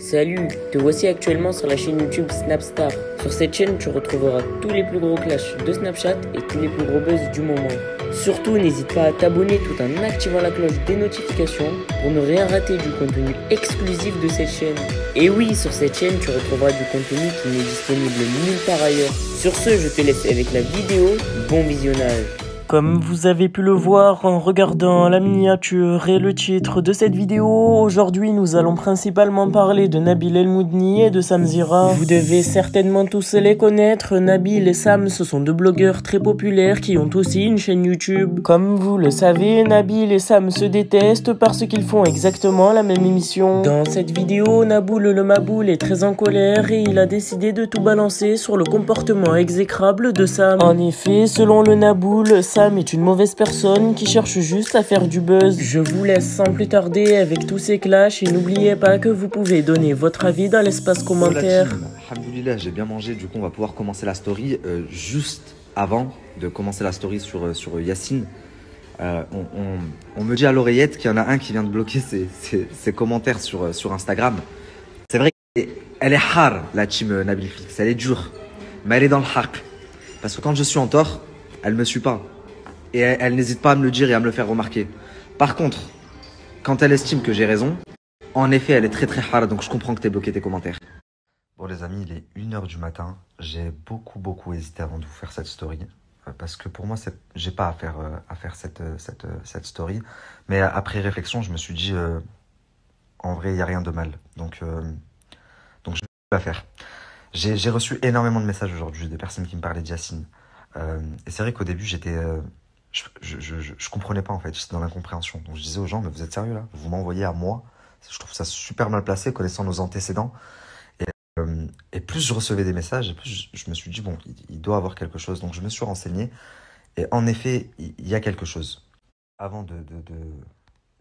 Salut, te voici actuellement sur la chaîne YouTube Snapstar. Sur cette chaîne, tu retrouveras tous les plus gros clashs de Snapchat et tous les plus gros buzz du moment. Surtout, n'hésite pas à t'abonner tout en activant la cloche des notifications pour ne rien rater du contenu exclusif de cette chaîne. Et oui, sur cette chaîne, tu retrouveras du contenu qui n'est disponible nulle part ailleurs. Sur ce, je te laisse avec la vidéo. Bon visionnage. Comme vous avez pu le voir en regardant la miniature et le titre de cette vidéo, aujourd'hui nous allons principalement parler de Nabil El Moudni et de Sam Zira. Vous devez certainement tous les connaître, Nabil et Sam ce sont deux blogueurs très populaires qui ont aussi une chaîne YouTube. Comme vous le savez, Nabil et Sam se détestent parce qu'ils font exactement la même émission. Dans cette vidéo, Naboul le Maboul est très en colère et il a décidé de tout balancer sur le comportement exécrable de Sam. En effet, selon le Naboul, Sam est une mauvaise personne qui cherche juste à faire du buzz. Je vous laisse sans plus tarder avec tous ces clashs et n'oubliez pas que vous pouvez donner votre avis dans l'espace commentaire. Alhamdoulilah, j'ai bien mangé, du coup on va pouvoir commencer la story. Juste avant de commencer la story sur Yacine, on me dit à l'oreillette qu'il y en a un qui vient de bloquer ses commentaires sur Instagram. C'est vrai qu'elle est hard, la team Nabil Flix, elle est dure, mais elle est dans le haq. Parce que quand je suis en tort, elle me suit pas. Et elle n'hésite pas à me le dire et à me le faire remarquer. Par contre, quand elle estime que j'ai raison, en effet, elle est très très hard, donc je comprends que tu aies bloqué tes commentaires. Bon les amis, il est 1 h du matin. J'ai beaucoup hésité avant de vous faire cette story. Parce que pour moi, j'ai pas à faire cette story. Mais après réflexion, je me suis dit, en vrai, il n'y a rien de mal. Donc je vais la faire. J'ai reçu énormément de messages aujourd'hui de personnes qui me parlaient de Yacine. Et c'est vrai qu'au début, j'étais... je comprenais pas en fait, j'étais dans l'incompréhension. Donc je disais aux gens, mais vous êtes sérieux là? Vous m'envoyez à moi? Je trouve ça super mal placé connaissant nos antécédents. Et plus je recevais des messages, et plus je me suis dit, bon, il doit avoir quelque chose. Donc je me suis renseigné. Et en effet, il y a quelque chose. Avant de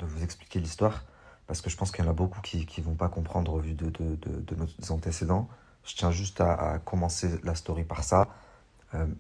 vous expliquer l'histoire, parce que je pense qu'il y en a beaucoup qui vont pas comprendre au vu de nos antécédents, je tiens juste à commencer la story par ça.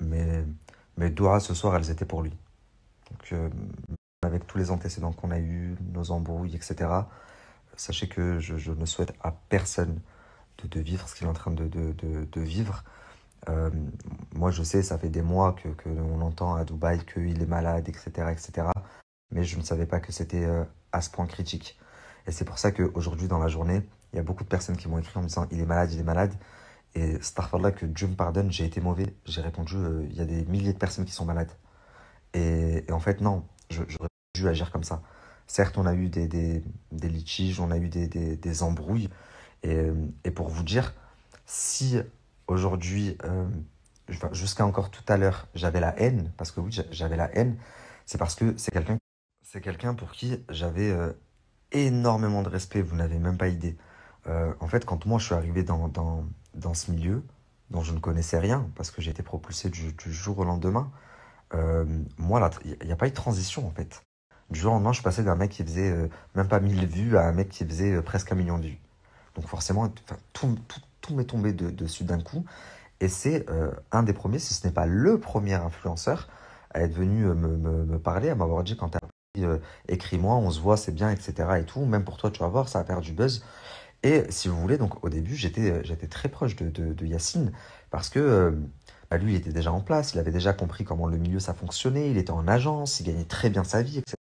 Mes doigts ce soir, elles étaient pour lui. Donc, avec tous les antécédents qu'on a eus, nos embrouilles, etc., sachez que je ne souhaite à personne de vivre ce qu'il est en train de vivre. Moi, je sais, ça fait des mois qu'on entend à Dubaï qu'il est malade, etc. Mais je ne savais pas que c'était à ce point critique. Et c'est pour ça qu'aujourd'hui, dans la journée, il y a beaucoup de personnes qui m'ont écrit en me disant « il est malade, il est malade ». Et astaghfirullah, que Dieu me pardonne, j'ai été mauvais. J'ai répondu, il y a des milliers de personnes qui sont malades. Et en fait, non, j'aurais dû agir comme ça. Certes, on a eu des litiges, on a eu des embrouilles. Et pour vous dire, si aujourd'hui, jusqu'à encore tout à l'heure, j'avais la haine, parce que oui, j'avais la haine, c'est parce que c'est quelqu'un pour qui j'avais énormément de respect, vous n'avez même pas idée. En fait, quand moi je suis arrivé dans ce milieu, dont je ne connaissais rien, parce que j'ai été propulsé du jour au lendemain, moi, là, il n'y a pas eu de transition, en fait. Du jour au lendemain, je passais d'un mec qui faisait même pas 1000 vues à un mec qui faisait presque 1 million de vues. Donc forcément, tout m'est tombé dessus d'un coup. Et c'est un des premiers, si ce n'est pas le premier influenceur, à être venu me parler, à m'avoir dit quand t'as écris-moi, on se voit, c'est bien, etc. et tout. Même pour toi, tu vas voir, ça va faire du buzz. Et si vous voulez, donc au début, j'étais très proche de Yacine parce que lui, il était déjà en place, il avait déjà compris comment le milieu ça fonctionnait, il était en agence, il gagnait très bien sa vie, etc.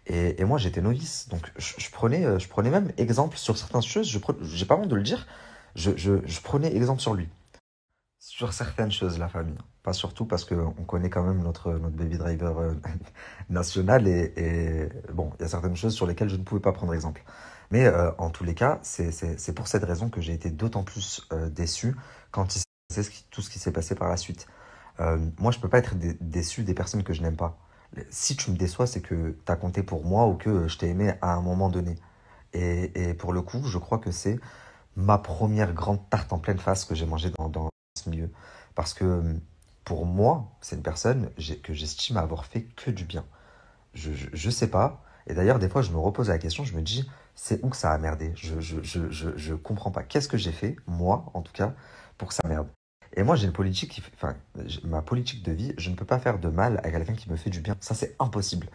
Et moi, j'étais novice, donc je prenais même exemple sur certaines choses, j'ai pas honte de le dire, je prenais exemple sur lui. Sur certaines choses, la famille. Pas surtout parce qu'on connaît quand même notre baby driver national et bon, il y a certaines choses sur lesquelles je ne pouvais pas prendre exemple. Mais en tous les cas, c'est pour cette raison que j'ai été d'autant plus déçu quand il s'est passé tout ce qui s'est passé par la suite. Moi, je ne peux pas être déçu des personnes que je n'aime pas. Si tu me déçois, c'est que tu as compté pour moi ou que je t'ai aimé à un moment donné. Et pour le coup, je crois que c'est ma première grande tarte en pleine face que j'ai mangée dans ce milieu. Parce que pour moi, c'est une personne que j'estime avoir fait que du bien. Je sais pas. Et d'ailleurs, des fois, je me repose la question, je me dis, c'est où que ça a merdé? Je comprends pas. Qu'est-ce que j'ai fait, moi, en tout cas, pour que ça merde? Et moi, j'ai une politique ma politique de vie, je ne peux pas faire de mal à quelqu'un qui me fait du bien. Ça, c'est impossible.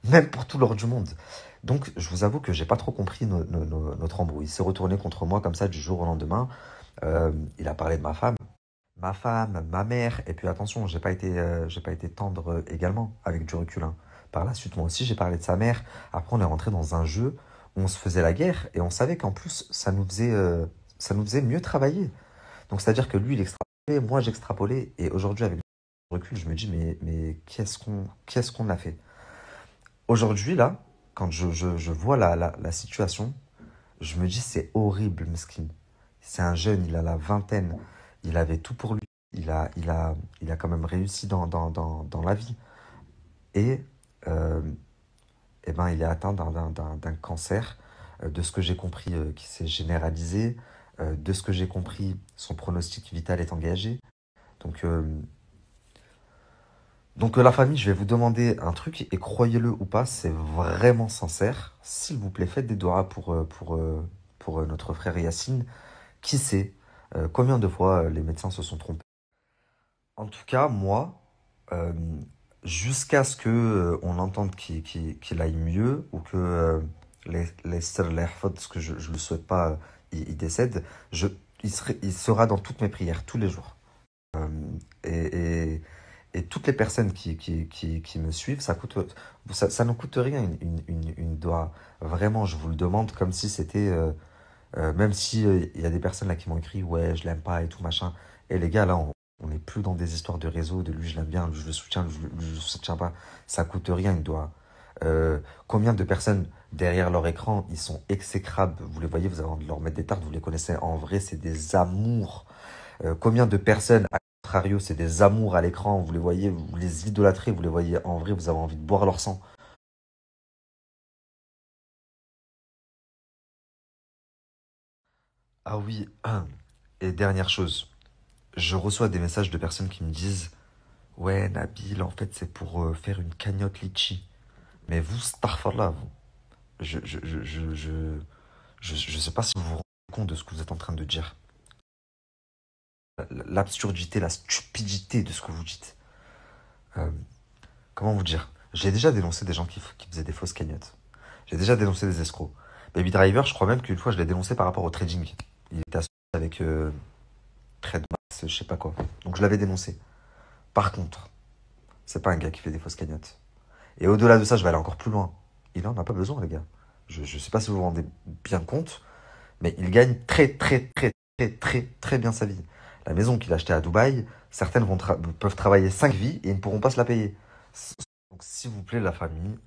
Même pour tout l'or du monde. Donc, je vous avoue que j'ai pas trop compris notre embrouille. Il s'est retourné contre moi comme ça du jour au lendemain. Il a parlé de ma femme, ma mère. Et puis attention, j'ai pas été tendre également avec du recul, hein. Par la suite, moi aussi, j'ai parlé de sa mère. Après, on est rentré dans un jeu où on se faisait la guerre et on savait qu'en plus, ça nous faisait mieux travailler. Donc, c'est-à-dire que lui, il extrapolait, moi, j'extrapolais. Et aujourd'hui, avec le recul, je me dis, mais qu'est-ce qu'on a fait? Aujourd'hui, là, quand je vois la situation, je me dis, c'est horrible, mesquine. C'est un jeune, il a la vingtaine, il avait tout pour lui. Il a quand même réussi dans la vie. Et, euh, eh ben, il est atteint d'un cancer. De ce que j'ai compris, qui s'est généralisé. De ce que j'ai compris, son pronostic vital est engagé. Donc, la famille, je vais vous demander un truc, et croyez-le ou pas, c'est vraiment sincère. S'il vous plaît, faites des doigts pour notre frère Yacine. Qui sait combien de fois les médecins se sont trompés. En tout cas, moi, euh, jusqu'à ce que on entende qu'il aille mieux, ou que les fautes, ce que je ne le souhaite pas, il décède, il sera dans toutes mes prières, tous les jours. Euh, et, et, et toutes les personnes qui me suivent, ça ne coûte rien une doigt. Vraiment, je vous le demande comme si c'était... même si il y a des personnes là qui m'ont écrit, ouais, je l'aime pas et tout machin. Et les gars, là, on n'est plus dans des histoires de réseau, de lui je l'aime bien, lui je le soutiens, lui je le soutiens pas. Ça coûte rien une doigt. Combien de personnes derrière leur écran, ils sont exécrables. Vous les voyez, vous avez envie de leur mettre des tartes, vous les connaissez en vrai, c'est des amours. Combien de personnes, à contrario, c'est des amours à l'écran, vous les voyez, vous les idolâtrez, vous les voyez en vrai, vous avez envie de boire leur sang. Ah oui, et dernière chose, je reçois des messages de personnes qui me disent, ouais, Nabil, en fait, c'est pour faire une cagnotte litchi. Mais vous, starfallah, vous, je, je, je, je, je, je sais pas si vous vous rendez compte de ce que vous êtes en train de dire. L'absurdité, la stupidité de ce que vous dites. Euh, Comment vous dire? J'ai déjà dénoncé des gens qui faisaient des fausses cagnottes. J'ai déjà dénoncé des escrocs. Baby Driver, je crois même qu'une fois, je l'ai dénoncé par rapport au trading. Il était associé avec Trademax, je sais pas quoi. Donc je l'avais dénoncé. Par contre, c'est pas un gars qui fait des fausses cagnottes. Et au-delà de ça, je vais aller encore plus loin. Il en a pas besoin, les gars. Je sais pas si vous vous rendez bien compte, mais il gagne très bien sa vie. La maison qu'il a achetée à Dubaï, certaines peuvent travailler 5 vies et ils ne pourront pas se la payer. Donc, s'il vous plaît, la famille,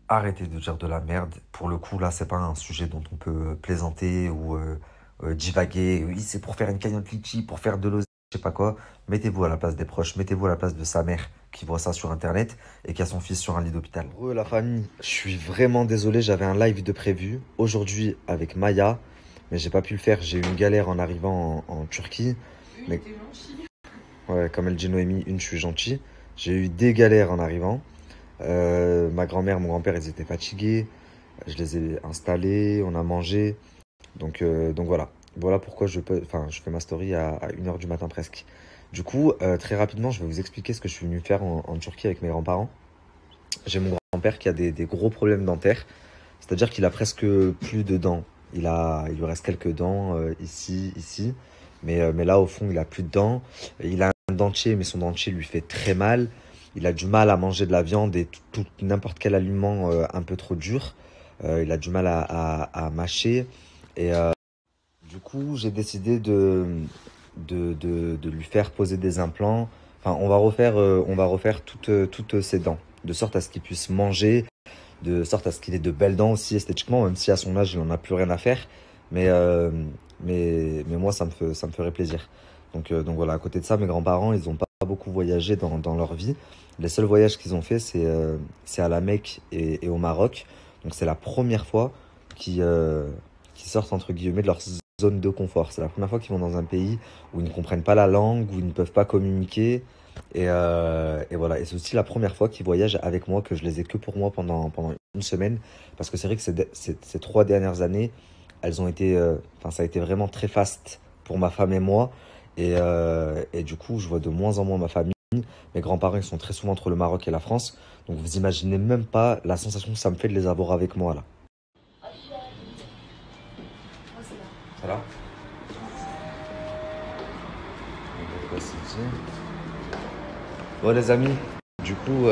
arrêtez de dire de la merde. Pour le coup, là, c'est pas un sujet dont on peut plaisanter ou divaguer. Oui, c'est pour faire une cagnotte litchi, pour faire de l'oseille, je sais pas quoi. Mettez-vous à la place des proches, mettez-vous à la place de sa mère qui voit ça sur internet et qui a son fils sur un lit d'hôpital. La famille, je suis vraiment désolé, j'avais un live de prévu aujourd'hui avec Maya, mais j'ai pas pu le faire. J'ai eu une galère en arrivant en Turquie. Mais ouais, comme elle dit Noémie, je suis gentil. J'ai eu des galères en arrivant. Ma grand-mère, mon grand-père, ils étaient fatigués. Je les ai installés, on a mangé. Donc voilà. Voilà pourquoi je fais ma story à 1h du matin presque. Du coup, très rapidement, je vais vous expliquer ce que je suis venu faire en Turquie avec mes grands-parents. J'ai mon grand-père qui a des gros problèmes dentaires. C'est-à-dire qu'il a presque plus de dents. Il lui reste quelques dents ici. Mais là, au fond, il a plus de dents. Il a un dentier, mais son dentier lui fait très mal. Il a du mal à manger de la viande et n'importe quel aliment un peu trop dur. Il a du mal à mâcher. Et du coup, j'ai décidé de lui faire poser des implants. Enfin, on va refaire toutes ses dents, de sorte à ce qu'il puisse manger, de sorte à ce qu'il ait de belles dents aussi esthétiquement, même si à son âge, il n'en a plus rien à faire. Mais, mais moi, ça me ferait plaisir. Donc voilà, à côté de ça, mes grands-parents, ils n'ont pas beaucoup voyagé dans leur vie. Les seuls voyages qu'ils ont fait, c'est à la Mecque et au Maroc. Donc c'est la première fois qu'ils sortent, entre guillemets, de leur zone de confort. C'est la première fois qu'ils vont dans un pays où ils ne comprennent pas la langue, où ils ne peuvent pas communiquer. Et voilà. Et c'est aussi la première fois qu'ils voyagent avec moi, que je les ai que pour moi pendant une semaine. Parce que c'est vrai que ces 3 dernières années, elles ont été, ça a été vraiment très faste pour ma femme et moi. Et du coup, je vois de moins en moins ma famille. Mes grands-parents, ils sont très souvent entre le Maroc et la France. Donc vous imaginez même pas la sensation que ça me fait de les avoir avec moi là. Ça va ? Bon les amis, du coup,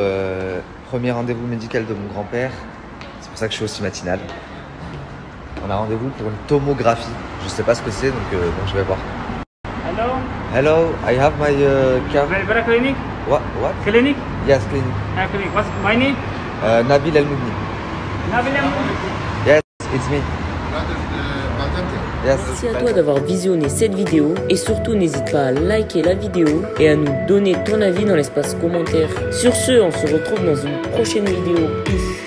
premier rendez-vous médical de mon grand-père. C'est pour ça que je suis aussi matinal. On a rendez-vous pour une tomographie. Je sais pas ce que c'est, donc je vais voir. Hello. Hello, I have my car. Where clinic? What? Clinic? Yes, clinic. Clinic. What's my name? Nabil El Moudni. Nabil. Yes, it's me. Yes. Merci à toi d'avoir visionné cette vidéo et surtout n'hésite pas à liker la vidéo et à nous donner ton avis dans l'espace commentaire. Sur ce, on se retrouve dans une prochaine vidéo. Peace.